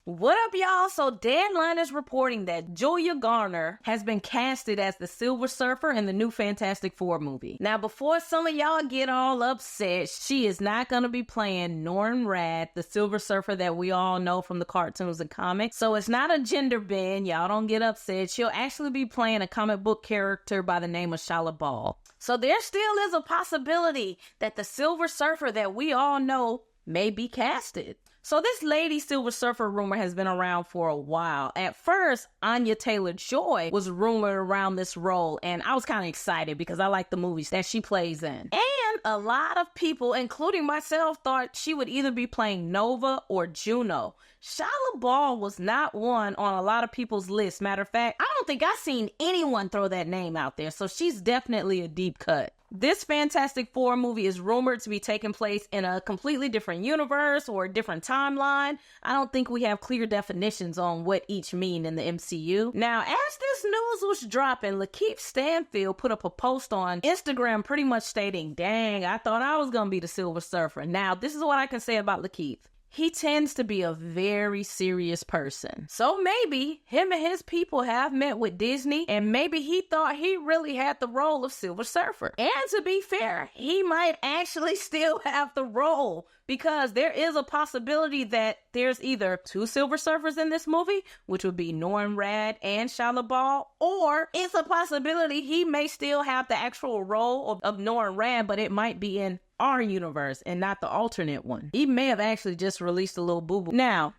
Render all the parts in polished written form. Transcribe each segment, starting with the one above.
What up, y'all? So Deadline is reporting that Julia Garner has been casted as the Silver Surfer in the new Fantastic Four movie. Now, before some of y'all get all upset, she is not going to be playing Norrin Radd, the Silver Surfer that we all know from the cartoons and comics. So it's not a gender bend. Y'all don't get upset. She'll actually be playing a comic book character by the name of Shala Ball. So there still is a possibility that the Silver Surfer that we all know may be casted. So this Lady Silver Surfer rumor has been around for a while. At first, Anya Taylor-Joy was rumored around this role, and I was kind of excited because I like the movies that she plays in. And a lot of people, including myself, thought she would either be playing Nova or Juno. Shala Ball was not one on a lot of people's list. Matter of fact, I don't think I've seen anyone throw that name out there, so she's definitely a deep cut. This Fantastic Four movie is rumored to be taking place in a completely different universe or a different timeline. I don't think we have clear definitions on what each mean in the MCU. Now, as this news was dropping, Lakeith Stanfield put up a post on Instagram pretty much stating, "Dang, I thought I was gonna be the Silver Surfer." Now, this is what I can say about Lakeith. He tends to be a very serious person. So maybe him and his people have met with Disney, and maybe he thought he really had the role of Silver Surfer. And to be fair, he might actually still have the role, because there is a possibility that there's either two Silver Surfers in this movie, which would be Norrin Radd and Shala Ball, or it's a possibility he may still have the actual role of Norrin Radd, but it might be in our universe and not the alternate one. He may have actually just released a little boo-boo. Now,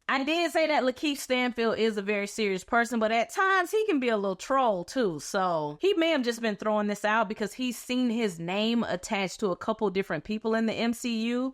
I did say that Lakeith Stanfield is a very serious person, but at times he can be a little troll too. So he may have just been throwing this out because he's seen his name attached to a couple different people in the MCU,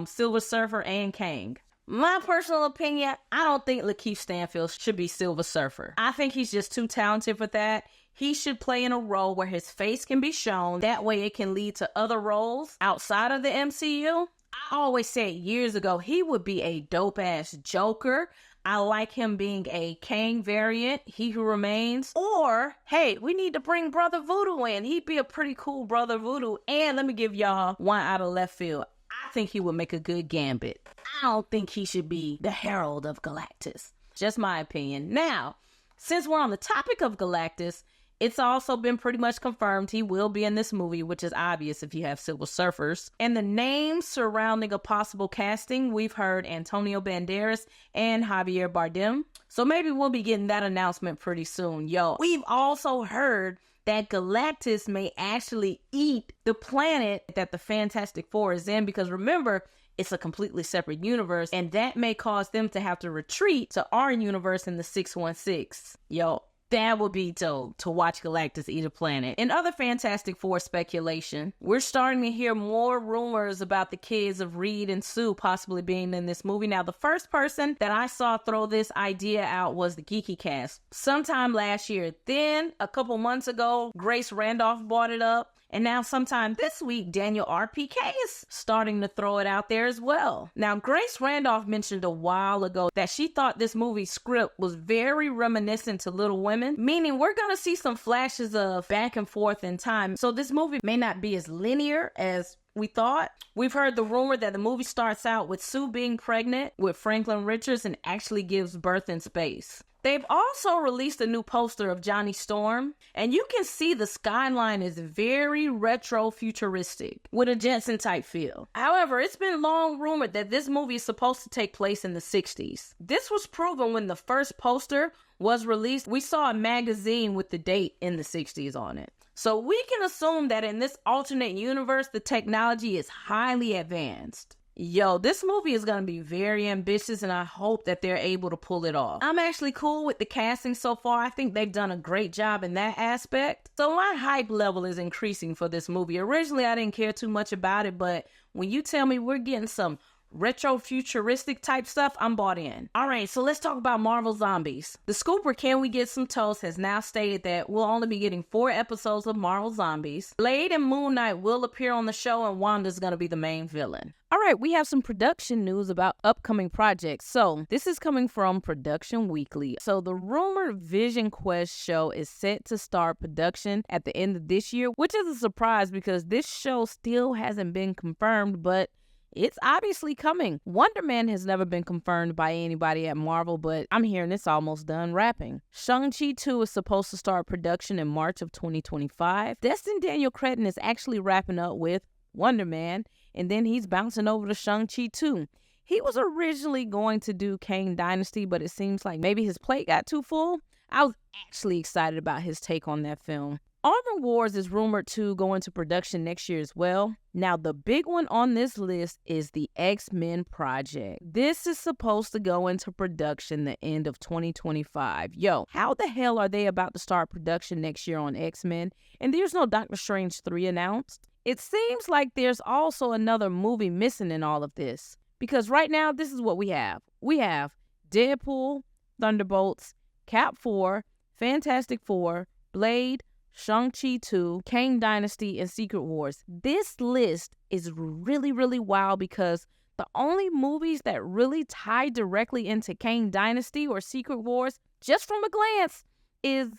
Silver Surfer and Kang. My personal opinion, I don't think Lakeith Stanfield should be Silver Surfer. I think he's just too talented for that. He should play in a role where his face can be shown. That way it can lead to other roles outside of the MCU. I always said years ago, he would be a dope-ass Joker. I like him being a Kang variant, He Who Remains. Or, hey, we need to bring Brother Voodoo in. He'd be a pretty cool Brother Voodoo. And let me give y'all one out of left field. I think he would make a good Gambit. I don't think he should be the Herald of Galactus. Just my opinion. Now, since we're on the topic of Galactus, it's also been pretty much confirmed he will be in this movie, which is obvious if you have Silver Surfers. And the names surrounding a possible casting, we've heard Antonio Banderas and Javier Bardem. So maybe we'll be getting that announcement pretty soon. Yo, we've also heard that Galactus may actually eat the planet that the Fantastic Four is in, because remember, it's a completely separate universe, and that may cause them to have to retreat to our universe in the 616. Yo, that would be dope to watch Galactus eat a planet. In other Fantastic Four speculation, we're starting to hear more rumors about the kids of Reed and Sue possibly being in this movie. Now, the first person that I saw throw this idea out was the Geeky Cast sometime last year. Then, a couple months ago, Grace Randolph brought it up. And now sometime this week, Daniel RPK is starting to throw it out there as well. Now, Grace Randolph mentioned a while ago that she thought this movie's script was very reminiscent to Little Women, meaning we're going to see some flashes of back and forth in time. So this movie may not be as linear as we thought. We've heard the rumor that the movie starts out with Sue being pregnant with Franklin Richards and actually gives birth in space. They've also released a new poster of Johnny Storm, and you can see the skyline is very retro-futuristic with a Jensen-type feel. However, it's been long rumored that this movie is supposed to take place in the 60s. This was proven when the first poster was released. We saw a magazine with the date in the 60s on it. So we can assume that in this alternate universe, the technology is highly advanced. Yo, this movie is going to be very ambitious, and I hope that they're able to pull it off. I'm actually cool with the casting so far. I think they've done a great job in that aspect. So my hype level is increasing for this movie. Originally, I didn't care too much about it, but when you tell me we're getting some retro-futuristic type stuff, I'm bought in. Alright, so let's talk about Marvel Zombies. The scooper Can We Get Some Toast has now stated that we'll only be getting 4 episodes of Marvel Zombies. Blade and Moon Knight will appear on the show, and Wanda's gonna be the main villain. Alright, we have some production news about upcoming projects. So, this is coming from Production Weekly. So, the rumored Vision Quest show is set to start production at the end of this year, which is a surprise because this show still hasn't been confirmed, but it's obviously coming. Wonder Man has never been confirmed by anybody at Marvel, but I'm hearing it's almost done wrapping. Shang-Chi 2 is supposed to start production in March of 2025. Destin Daniel Cretton is actually wrapping up with Wonder Man, and then he's bouncing over to Shang-Chi 2. He was originally going to do Kang Dynasty, but it seems like maybe his plate got too full. I was actually excited about his take on that film. Armor Wars is rumored to go into production next year as well. Now, the big one on this list is the X-Men project. This is supposed to go into production the end of 2025. Yo, how the hell are they about to start production next year on X-Men? And there's no Doctor Strange 3 announced. It seems like there's also another movie missing in all of this. Because right now, this is what we have. We have Deadpool, Thunderbolts, Cap 4, Fantastic Four, Blade, Shang-Chi 2, Kang Dynasty, and Secret Wars. This list is really, really wild because the only movies that really tie directly into Kang Dynasty or Secret Wars, just from a glance, is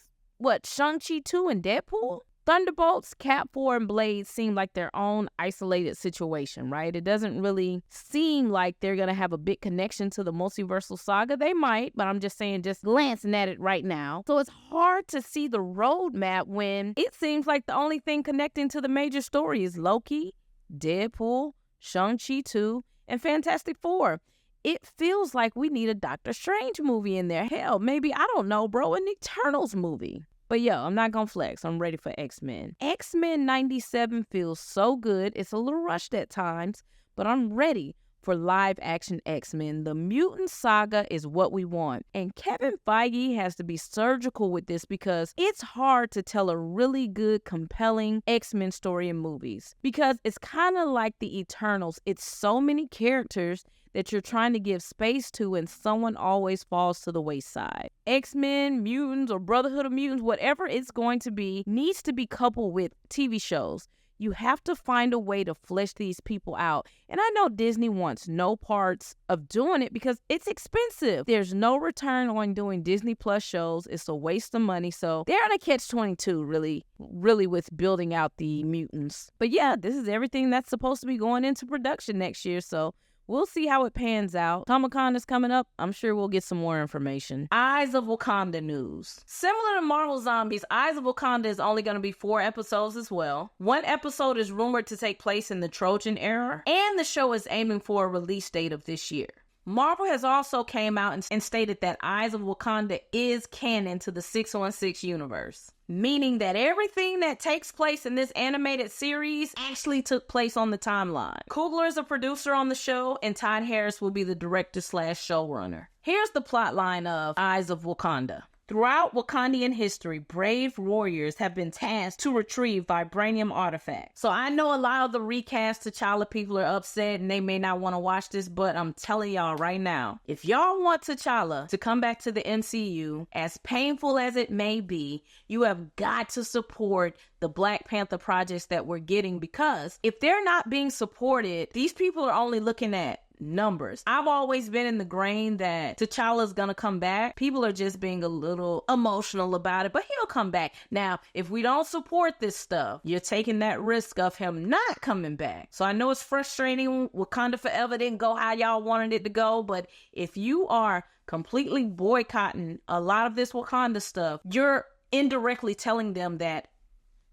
Shang-Chi 2 and Deadpool? Thunderbolts, Cap 4, and Blade seem like their own isolated situation, right? It doesn't really seem like they're going to have a big connection to the multiversal saga. They might, but I'm just saying, just glancing at it right now. So it's hard to see the roadmap when it seems like the only thing connecting to the major story is Loki, Deadpool, Shang-Chi 2, and Fantastic Four. It feels like we need a Doctor Strange movie in there. Hell, maybe, I don't know, bro, an Eternals movie. But yo, I'm not gonna flex. I'm ready for X-Men. X-Men 97 feels so good. It's a little rushed at times, but I'm ready for live action X-Men. The mutant saga is what we want. And Kevin Feige has to be surgical with this because it's hard to tell a really good, compelling X-Men story in movies. Because it's kind of like the Eternals. It's so many characters that you're trying to give space to, and someone always falls to the wayside. X-Men, mutants, or Brotherhood of Mutants, whatever it's going to be, needs to be coupled with TV shows. You have to find a way to flesh these people out. And I know Disney wants no parts of doing it because it's expensive. There's no return on doing Disney Plus shows. It's a waste of money. So they're on a catch-22, really with building out the mutants. But yeah, this is everything that's supposed to be going into production next year. So we'll see how it pans out. Comic-Con is coming up. I'm sure we'll get some more information. Eyes of Wakanda news. Similar to Marvel Zombies, Eyes of Wakanda is only going to be 4 episodes as well. 1 episode is rumored to take place in the Trojan era, and the show is aiming for a release date of this year. Marvel has also came out and stated that Eyes of Wakanda is canon to the 616 universe, meaning that everything that takes place in this animated series actually took place on the timeline. Coogler is a producer on the show, and Todd Harris will be the director/showrunner. Here's the plotline of Eyes of Wakanda. Throughout Wakandian history, brave warriors have been tasked to retrieve vibranium artifacts. So I know a lot of the recast T'Challa people are upset and they may not want to watch this, but I'm telling y'all right now, if y'all want T'Challa to come back to the MCU, as painful as it may be, you have got to support the Black Panther projects that we're getting, because if they're not being supported, these people are only looking at numbers. I've always been in the grain that T'Challa's gonna come back. People are just being a little emotional about it, but he'll come back. Now, if we don't support this stuff, you're taking that risk of him not coming back. So I know it's frustrating. Wakanda Forever didn't go how y'all wanted it to go, but if you are completely boycotting a lot of this Wakanda stuff, you're indirectly telling them that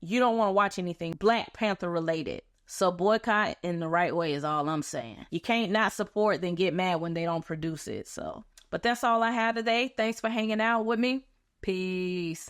you don't want to watch anything Black Panther related. So boycott in the right way is all I'm saying. You can't not support, then get mad when they don't produce it. But that's all I have today. Thanks for hanging out with me. Peace.